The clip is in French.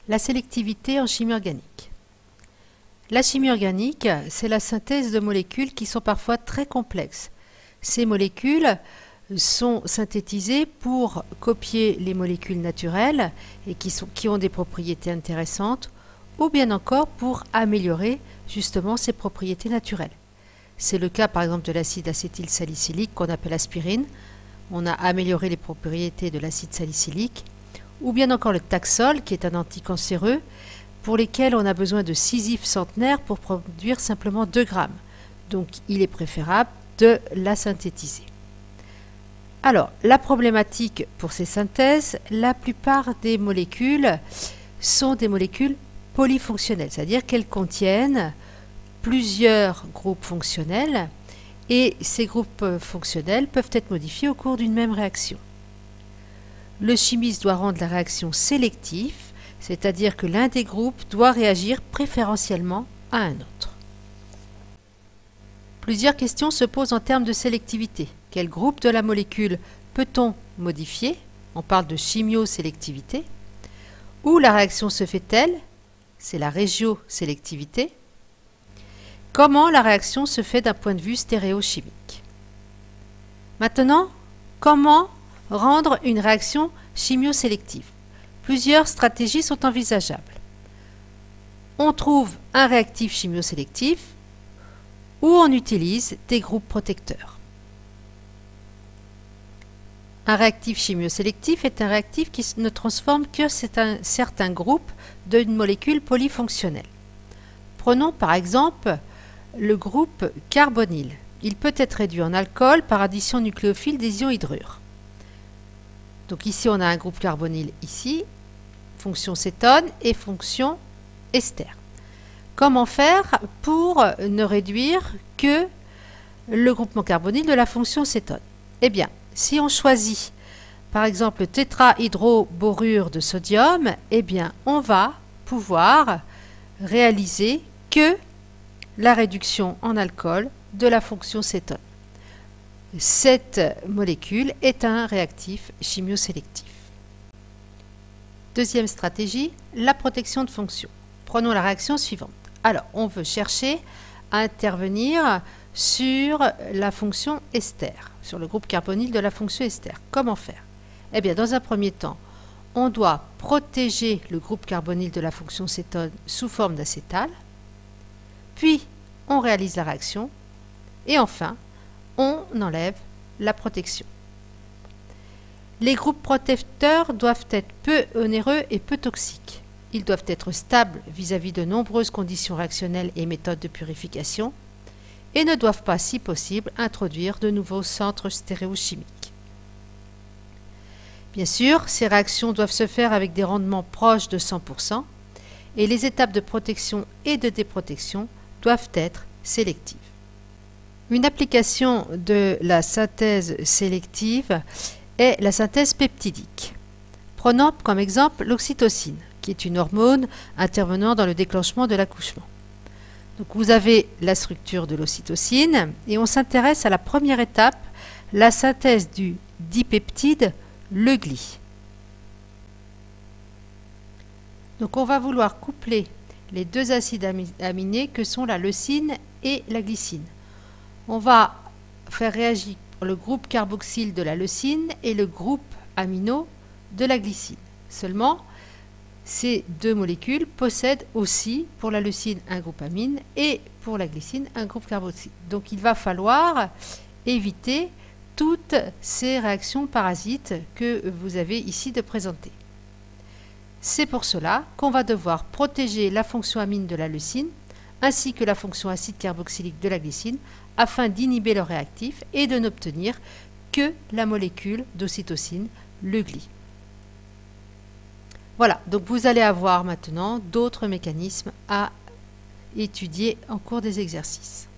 La sélectivité en chimie organique. La chimie organique, c'est la synthèse de molécules qui sont parfois très complexes. Ces molécules sont synthétisées pour copier les molécules naturelles et qui ont des propriétés intéressantes, ou bien encore pour améliorer justement ces propriétés naturelles. C'est le cas par exemple de l'acide acétylsalicylique qu'on appelle aspirine. On a amélioré les propriétés de l'acide salicylique. Ou bien encore le Taxol, qui est un anticancéreux, pour lesquels on a besoin de Sisyphe centenaire pour produire simplement 2 grammes. Donc il est préférable de la synthétiser. Alors, la problématique pour ces synthèses, la plupart des molécules sont des molécules polyfonctionnelles, c'est-à-dire qu'elles contiennent plusieurs groupes fonctionnels et ces groupes fonctionnels peuvent être modifiés au cours d'une même réaction. Le chimiste doit rendre la réaction sélective, c'est-à-dire que l'un des groupes doit réagir préférentiellement à un autre. Plusieurs questions se posent en termes de sélectivité. Quel groupe de la molécule peut-on modifier? On parle de chimiosélectivité. Où la réaction se fait-elle? C'est la régiosélectivité. Comment la réaction se fait d'un point de vue stéréochimique? Maintenant, comment rendre une réaction chimiosélective? Plusieurs stratégies sont envisageables. On trouve un réactif chimiosélectif ou on utilise des groupes protecteurs. Un réactif chimiosélectif est un réactif qui ne transforme que certains groupes d'une molécule polyfonctionnelle. Prenons par exemple le groupe carbonyle. Il peut être réduit en alcool par addition nucléophile des ions hydrure. Donc ici on a un groupe carbonyle ici, fonction cétone et fonction ester. Comment faire pour ne réduire que le groupement carbonyle de la fonction cétone? Eh bien, si on choisit par exemple le tétrahydroborure de sodium, eh bien on va pouvoir réaliser que la réduction en alcool de la fonction cétone. Cette molécule est un réactif chimiosélectif. Deuxième stratégie, la protection de fonction. Prenons la réaction suivante. Alors, on veut chercher à intervenir sur la fonction ester, sur le groupe carbonyle de la fonction ester. Comment faire? Eh bien, dans un premier temps, on doit protéger le groupe carbonyle de la fonction cétone sous forme d'acétal, puis on réalise la réaction, et enfin, on enlève la protection. Les groupes protecteurs doivent être peu onéreux et peu toxiques. Ils doivent être stables vis-à-vis de nombreuses conditions réactionnelles et méthodes de purification et ne doivent pas, si possible, introduire de nouveaux centres stéréochimiques. Bien sûr, ces réactions doivent se faire avec des rendements proches de 100% et les étapes de protection et de déprotection doivent être sélectives. Une application de la synthèse sélective est la synthèse peptidique. Prenons comme exemple l'oxytocine, qui est une hormone intervenant dans le déclenchement de l'accouchement. Donc vous avez la structure de l'ocytocine et on s'intéresse à la première étape, la synthèse du dipeptide, le gly. Donc on va vouloir coupler les deux acides aminés que sont la leucine et la glycine. On va faire réagir le groupe carboxyle de la leucine et le groupe amino de la glycine. Seulement, ces deux molécules possèdent aussi pour la leucine un groupe amine et pour la glycine un groupe carboxyle. Donc il va falloir éviter toutes ces réactions parasites que vous avez ici de présenter. C'est pour cela qu'on va devoir protéger la fonction amine de la leucine ainsi que la fonction acide carboxylique de la glycine afin d'inhiber leur réactif et de n'obtenir que la molécule d'ocytocine, le gly. Voilà, donc vous allez avoir maintenant d'autres mécanismes à étudier en cours des exercices.